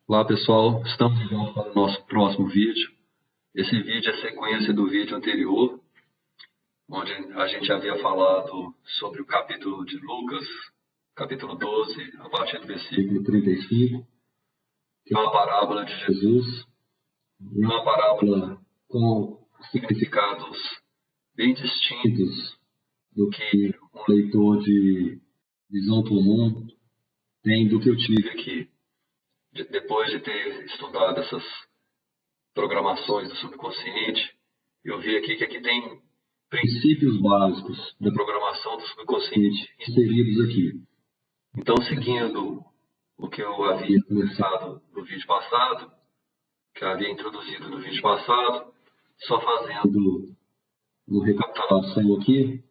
Olá pessoal, estamos de volta para o nosso próximo vídeo. Esse vídeo é sequência do vídeo anterior, onde a gente havia falado sobre o capítulo de Lucas, capítulo 12, a partir do versículo 35, que é uma parábola de Jesus, uma parábola com significados bem distintos do que um leitor de visão comum tem do que eu tive aqui. Depois de ter estudado essas programações do subconsciente, eu vi aqui que aqui tem princípios básicos da programação do subconsciente inseridos aqui. Então, seguindo o que eu havia começado no vídeo passado, que eu havia introduzido no vídeo passado, só fazendo uma recapitulação aqui: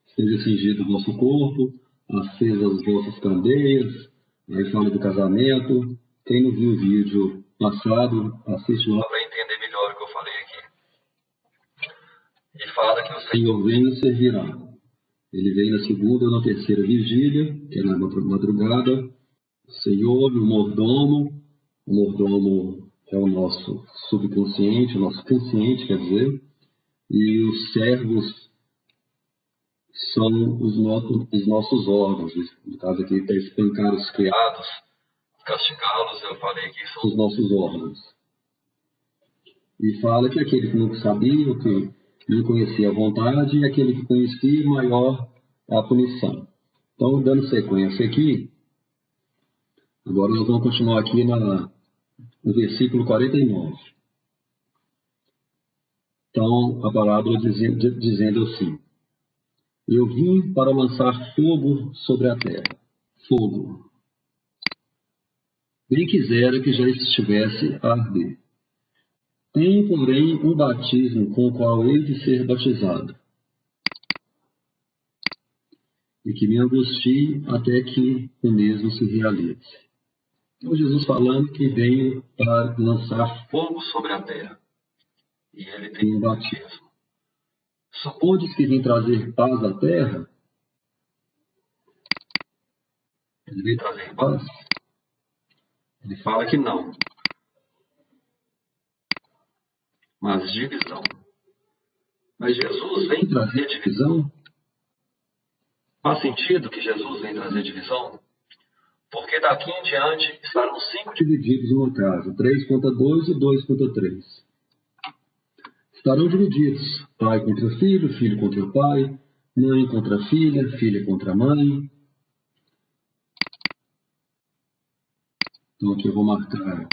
esteja cingido o vosso corpo, acesas as vossas candeias, aí fala do casamento. Quem não viu o vídeo passado, assiste lá para entender melhor o que eu falei aqui. E fala que o Senhor vem e servirá. Ele vem na segunda ou na terceira vigília, que é na madrugada. O Senhor e o mordomo é o nosso subconsciente, o nosso consciente, quer dizer, e os servos são os nossos órgãos. No caso aqui, está espancar os criados, castigá-los, eu falei que são os nossos órgãos. E fala que aquele que não sabia, o que não conhecia a vontade, e aquele que conhecia, maior a punição. Então, dando sequência aqui, agora nós vamos continuar aqui no versículo 49. Então, a parábola dizendo assim: eu vim para lançar fogo sobre a terra. Fogo. Bem quisera que já estivesse a arder. Tenho, porém, um batismo com o qual hei de ser batizado, e que me angustie até que o mesmo se realize. Então, Jesus falando que veio para lançar fogo sobre a terra, e ele tem um batismo. Supondes que vem trazer paz à terra? Ele veio trazer paz? Ele fala que não, mas divisão. Mas Jesus vem trazer divisão? Faz sentido que Jesus vem trazer divisão? Porque daqui em diante estarão 5 divididos numa casa, 3 contra 2 e 2 contra 3. Estarão divididos, pai contra filho, filho contra pai, mãe contra filha, filha contra mãe. Então aqui eu vou marcar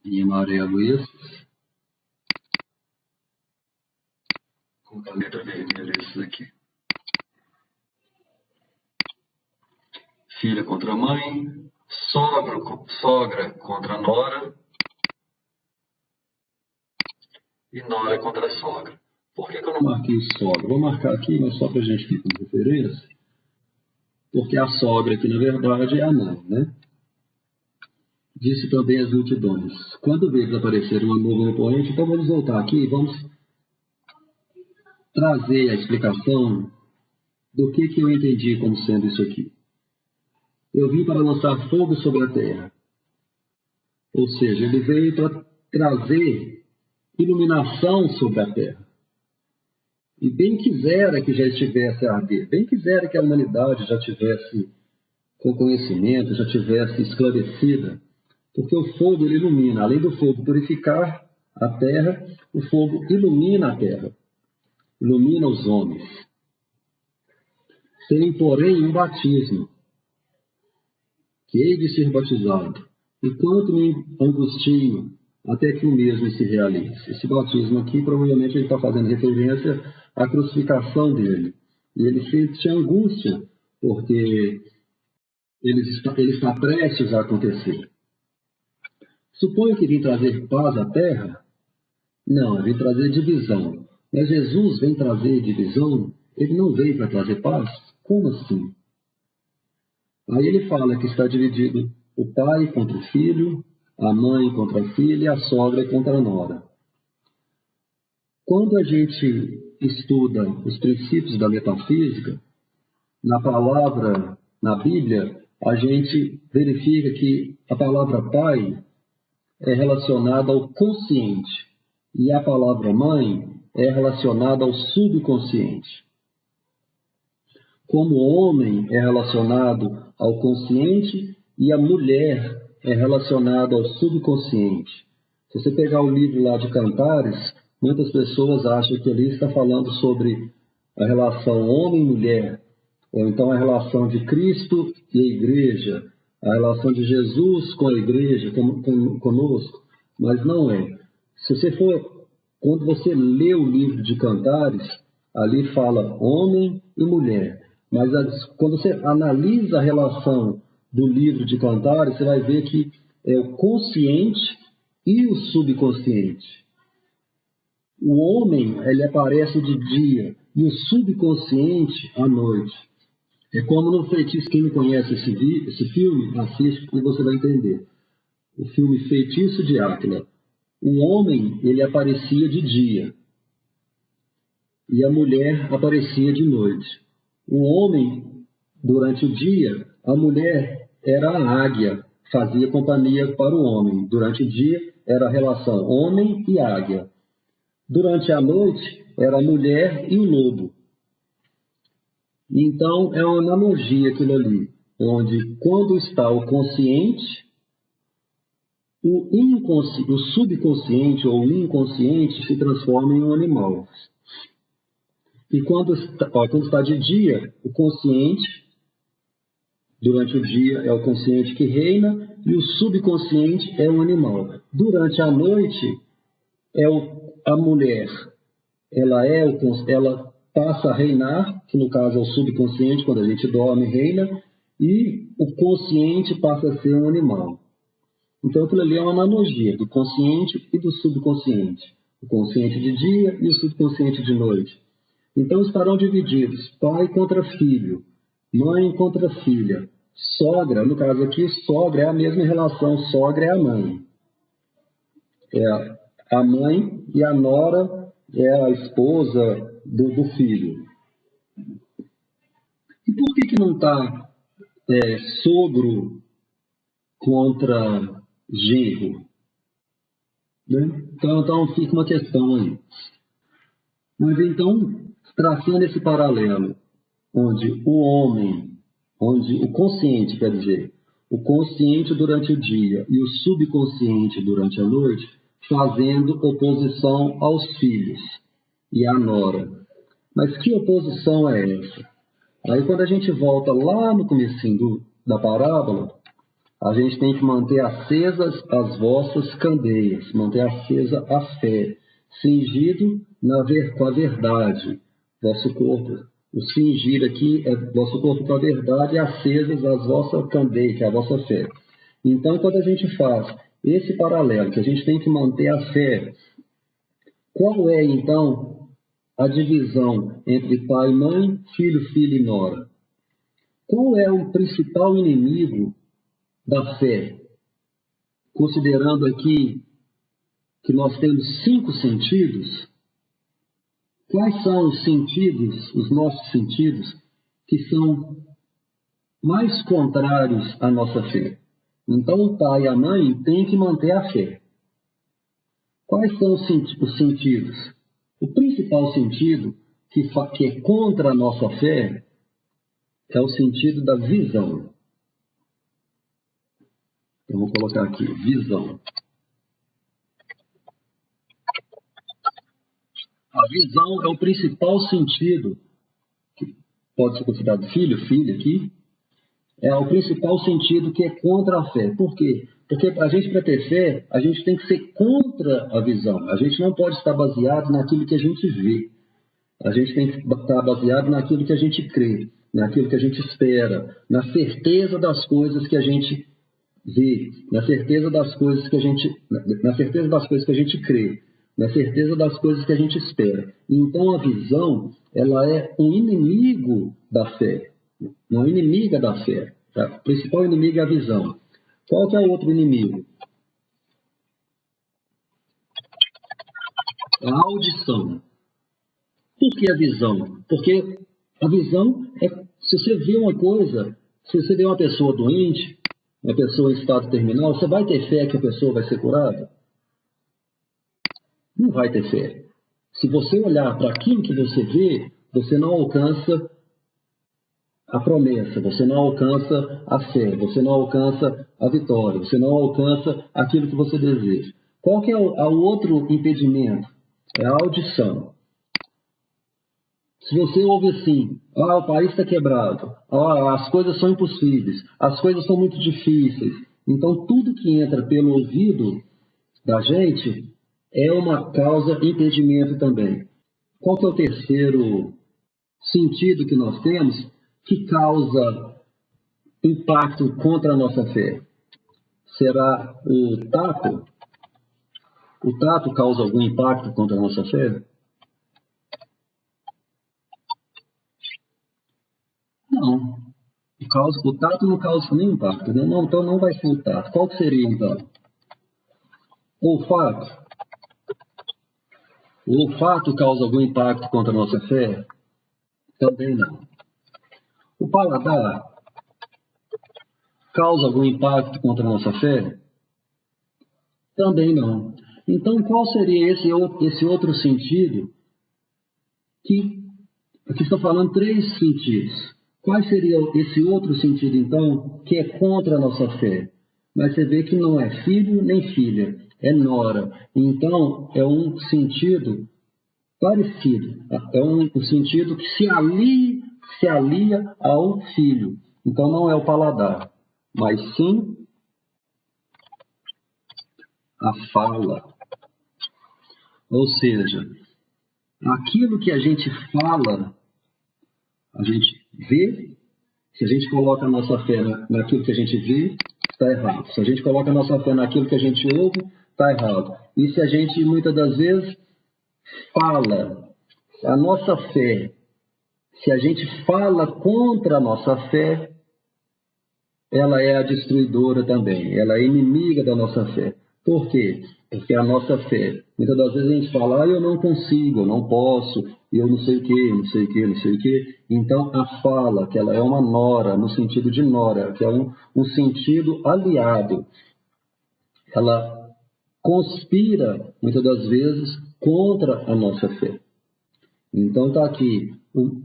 em amarelo esses, com a letra vermelha esses aqui. Filha contra mãe, sogra contra nora e nora contra sogra. Por que eu não marquei sogra? Vou marcar aqui, mas só para a gente ter como referência, porque a sogra aqui, na verdade, é a mãe, né? Disse também as multidões: quando vê desaparecer uma nuvem oponente, então vamos voltar aqui e vamos trazer a explicação do que eu entendi como sendo isso aqui. Eu vim para lançar fogo sobre a terra. Ou seja, ele veio para trazer iluminação sobre a terra. E bem quisera que já estivesse a arder, bem quisera que a humanidade já tivesse com conhecimento, já tivesse esclarecida. Porque o fogo ele ilumina, além do fogo purificar a terra, o fogo ilumina a terra, ilumina os homens. Tem, porém, um batismo, que hei de ser batizado, e quanto me angustio até que o mesmo se realize. Esse batismo aqui, provavelmente, ele está fazendo referência à crucificação dele. E ele sente angústia, porque ele está prestes a acontecer. Suponho que vem trazer paz à terra? Não, vem trazer divisão. Mas Jesus vem trazer divisão? Ele não veio para trazer paz? Como assim? Aí ele fala que está dividido o pai contra o filho, a mãe contra a filha e a sogra contra a nora. Quando a gente estuda os princípios da metafísica, na palavra, na Bíblia, a gente verifica que a palavra pai é relacionada ao consciente e a palavra mãe é relacionada ao subconsciente. Como o homem é relacionado ao consciente e a mulher é relacionada ao subconsciente. Se você pegar o livro lá de Cantares, muitas pessoas acham que ali está falando sobre a relação homem-mulher, ou então a relação de Cristo e a igreja, a relação de Jesus com a igreja, conosco, mas não é. Se você for, quando você lê o livro de Cantares, ali fala homem e mulher, mas quando você analisa a relação do livro de Cantares, você vai ver que é o consciente e o subconsciente. O homem, ele aparece de dia e o subconsciente à noite. É como no Feitiço, quem não conhece esse filme, assiste e você vai entender. O filme Feitiço de Áquila. O homem, ele aparecia de dia e a mulher aparecia de noite. O homem, durante o dia, a mulher era a águia, fazia companhia para o homem. Durante o dia, era a relação homem e águia. Durante a noite, era a mulher e o lobo. Então, é uma analogia aquilo ali, onde quando está o consciente, o subconsciente ou o inconsciente se transforma em um animal. E quando está de dia, o consciente, durante o dia é o consciente que reina, e o subconsciente é um animal. Durante a noite, a mulher, ela passa a reinar, que no caso é o subconsciente, quando a gente dorme, reina, e o consciente passa a ser um animal. Então, aquilo ali é uma analogia do consciente e do subconsciente. O consciente de dia e o subconsciente de noite. Então, estarão divididos pai contra filho, mãe contra filha, sogra, no caso aqui, sogra é a mesma relação, sogra é a mãe. É a mãe e a nora é a esposa do filho. E por que não está sogro contra genro? Né? Então fica uma questão aí. Mas então, traçando esse paralelo, onde o consciente, quer dizer, o consciente durante o dia e o subconsciente durante a noite, fazendo oposição aos filhos e à nora. Mas que oposição é essa? Aí quando a gente volta lá no comecinho da parábola, a gente tem que manter acesas as vossas candeias, manter acesa a fé, cingido com a verdade, vosso corpo. O cingir aqui é vosso corpo com a verdade e acesas as vossas candeias, que é a vossa fé. Então, quando a gente faz esse paralelo, que a gente tem que manter a fé, qual é, então, a divisão entre pai e mãe, filho, filha e nora? Qual é o principal inimigo da fé? Considerando aqui que nós temos 5 sentidos, quais são os sentidos, os nossos sentidos, que são mais contrários à nossa fé? Então, o pai e a mãe têm que manter a fé. Quais são os sentidos? O principal sentido que é contra a nossa fé é o sentido da visão. Eu vou colocar aqui, visão. A visão é o principal sentido, que pode ser considerado filho, filha aqui, é o principal sentido que é contra a fé. Por quê? Porque a gente, para ter fé, a gente tem que ser contra a visão. A gente não pode estar baseado naquilo que a gente vê. A gente tem que estar baseado naquilo que a gente crê, naquilo que a gente espera, na certeza das coisas que a gente vê, na certeza das coisas que a gente crê, na certeza das coisas que a gente espera. Então a visão, ela é um inimigo da fé, uma inimiga da fé. Tá? O principal inimigo é a visão. Qual que é o outro inimigo? A audição. Por que a visão? Porque a visão é, se você vê uma coisa, Se você vê uma pessoa doente, uma pessoa em estado terminal, você vai ter fé que a pessoa vai ser curada? Não vai ter fé. Se você olhar para aquilo que você vê, você não alcança a promessa, você não alcança a fé, você não alcança a vitória, você não alcança aquilo que você deseja. Qual que é o outro impedimento? É a audição. Se você ouve assim, o país está quebrado, as coisas são impossíveis, as coisas são muito difíceis. Então, tudo que entra pelo ouvido da gente é uma causa impedimento também. Qual que é o terceiro sentido que nós temos que causa impacto contra a nossa fé? Será o tato? O tato causa algum impacto contra a nossa fé? Não. O tato não causa nenhum impacto, né? Não, então não vai ser o tato. Qual que seria, então? O olfato. O olfato causa algum impacto contra a nossa fé? Também não. O paladar causa algum impacto contra a nossa fé? Também não. Então, qual seria esse outro sentido que... Aqui estou falando 3 sentidos. Qual seria esse outro sentido, então, que é contra a nossa fé? Mas você vê que não é filho nem filha, é nora. Então, é um sentido parecido. É um sentido que se alia ao filho. Então, não é o paladar, mas sim a fala. Ou seja, aquilo que a gente fala, a gente vê. Se a gente coloca a nossa fé naquilo que a gente vê, está errado. Se a gente coloca a nossa fé naquilo que a gente ouve, está errado. E se a gente, muitas das vezes, fala a nossa fé, se a gente fala contra a nossa fé, ela é a destruidora também. Ela é inimiga da nossa fé. Por quê? Porque a nossa fé, muitas das vezes a gente fala, eu não consigo, eu não posso, eu não sei o quê, não sei o quê, não sei o quê. Então, a fala, que ela é uma nora, no sentido de nora, que é um sentido aliado, ela conspira, muitas das vezes, contra a nossa fé. Então, está aqui o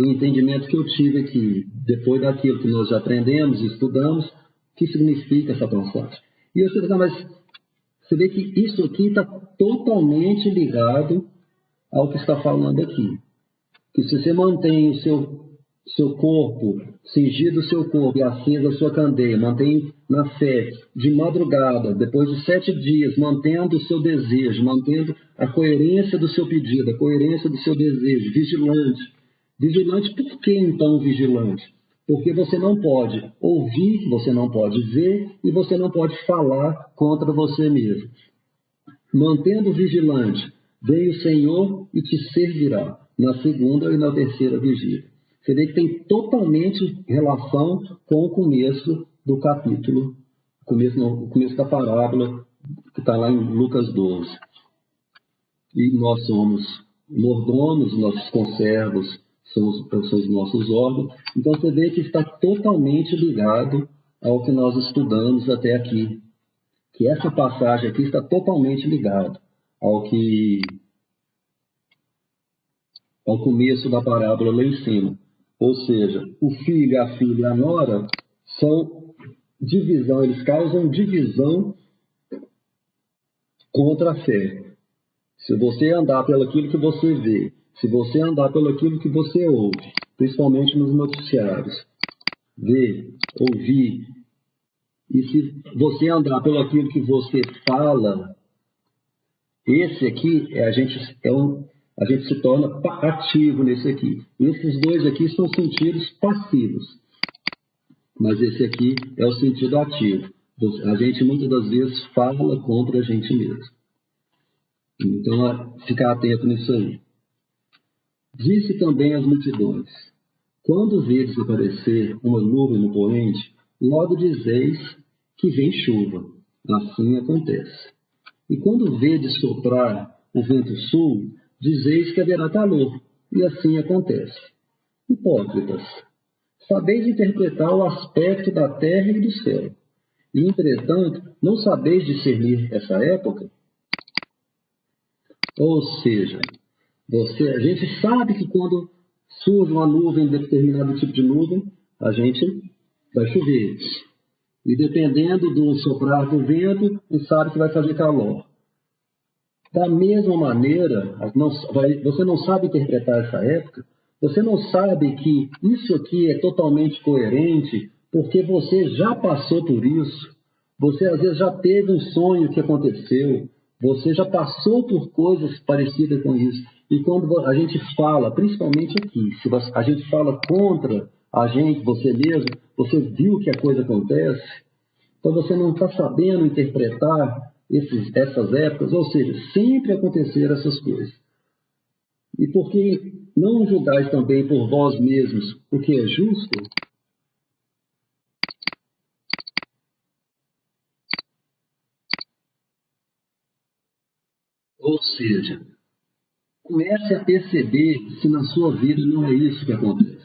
entendimento que eu tive aqui, depois daquilo que nós já aprendemos e estudamos, o que significa essa passagem. E você diz, mas você vê que isso aqui está totalmente ligado ao que está falando aqui. Que se você mantém o seu corpo, cingido o seu corpo e acesa a sua candeia, mantém na fé, de madrugada, depois de 7 dias, mantendo o seu desejo, mantendo a coerência do seu pedido, a coerência do seu desejo, vigilante. Vigilante, por que então vigilante? Porque você não pode ouvir, você não pode ver e você não pode falar contra você mesmo. Mantendo vigilante, vem o Senhor e te servirá na segunda e na terceira vigília. Você vê que tem totalmente relação com o começo do capítulo, o começo da parábola que está lá em Lucas 12. E nós somos mordomos, nossos conservos são os nossos órgãos. Então você vê que está totalmente ligado ao que nós estudamos até aqui. Que essa passagem aqui está totalmente ligada ao começo da parábola lá em cima. Ou seja, o filho, a filha e a nora são divisão, eles causam divisão contra a fé. Se você andar pelo aquilo que você vê, se você andar pelo aquilo que você ouve, principalmente nos noticiários, ver, ouvir, e se você andar pelo aquilo que você fala, esse aqui, a gente se torna ativo nesse aqui. Esses dois aqui são sentidos passivos, mas esse aqui é o sentido ativo. A gente muitas das vezes fala contra a gente mesmo. Então, ficar atento nisso aí. Disse também às multidões: quando vedes aparecer uma nuvem no poente, logo dizeis que vem chuva. Assim acontece. E quando vedes soprar o vento sul, dizeis que haverá calor. E assim acontece. Hipócritas, sabeis interpretar o aspecto da terra e do céu. E, entretanto, não sabeis discernir essa época? Ou seja, a gente sabe que quando surge uma nuvem, determinado tipo de nuvem, a gente vai chover. E dependendo do soprar do vento, a gente sabe que vai fazer calor. Da mesma maneira, você não sabe interpretar essa época, você não sabe que isso aqui é totalmente coerente, porque você já passou por isso. Você, às vezes, já teve um sonho que aconteceu. Você já passou por coisas parecidas com isso. E quando a gente fala, principalmente aqui, se a gente fala contra a gente, você mesmo, você viu que a coisa acontece, então você não está sabendo interpretar essas épocas, ou seja, sempre aconteceram essas coisas. E por que não julgais também por vós mesmos o que é justo? Ou seja, comece a perceber se na sua vida não é isso que acontece.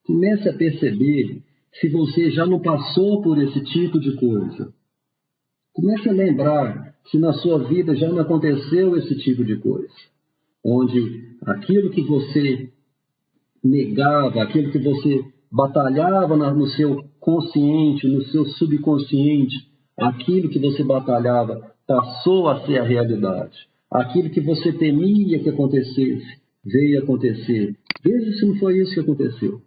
Comece a perceber se você já não passou por esse tipo de coisa. Comece a lembrar se na sua vida já não aconteceu esse tipo de coisa. Onde aquilo que você negava, aquilo que você batalhava no seu consciente, no seu subconsciente, aquilo que você batalhava passou a ser a realidade. Aquilo que você temia que acontecesse, veio acontecer. Veja se não foi isso que aconteceu.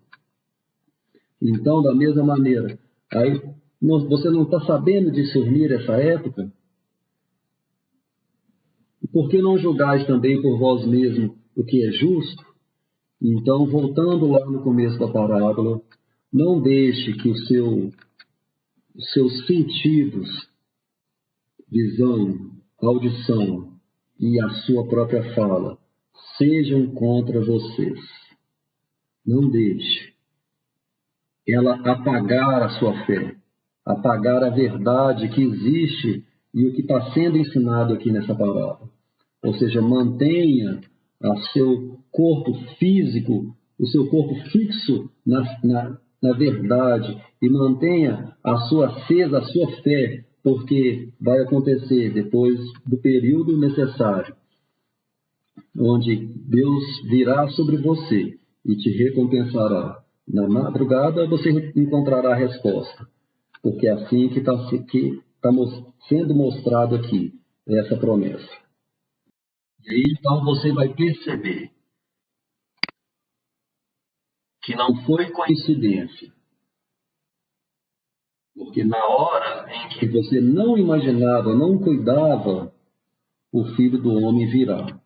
Então, da mesma maneira, aí você não está sabendo discernir essa época? Por que não julgais também por vós mesmos o que é justo? Então, voltando lá no começo da parábola, não deixe que os seus sentidos, visão, audição e a sua própria fala sejam contra vocês. Não deixe ela apagar a sua fé, apagar a verdade que existe e o que está sendo ensinado aqui nessa parábola. Ou seja, mantenha o seu corpo físico, o seu corpo fixo na verdade e mantenha a sua acesa, a sua fé, porque vai acontecer depois do período necessário, onde Deus virá sobre você e te recompensará. Na madrugada você encontrará a resposta, porque é assim que está sendo mostrado aqui, essa promessa. E aí então você vai perceber que não foi coincidência, porque na hora em que você não imaginava, não cuidava, o Filho do Homem virá.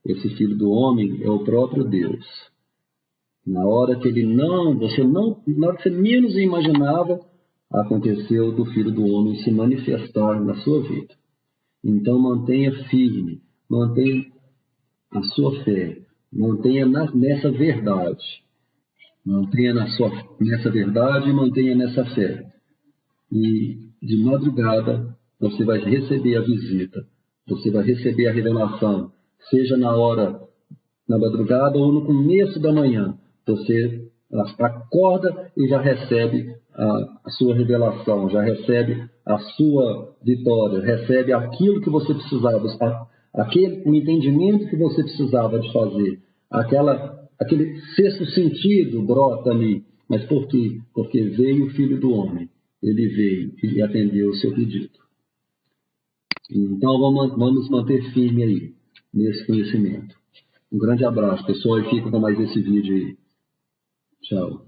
Esse Filho do Homem é o próprio Deus. Na hora que na hora que você menos imaginava, aconteceu do Filho do Homem se manifestar na sua vida. Então mantenha firme, mantenha a sua fé, mantenha nessa verdade. Mantenha nessa verdade e mantenha nessa fé. E de madrugada você vai receber a visita, você vai receber a revelação, seja na madrugada ou no começo da manhã. Você acorda e já recebe a sua revelação, já recebe a sua vitória, recebe aquilo que você precisava, o entendimento que você precisava de fazer, aquele sexto sentido brota ali. Mas por quê? Porque veio o Filho do Homem, ele veio e atendeu o seu pedido. Então vamos manter firme aí, nesse conhecimento. Um grande abraço, pessoal, e fica com mais esse vídeo aí. Tchau.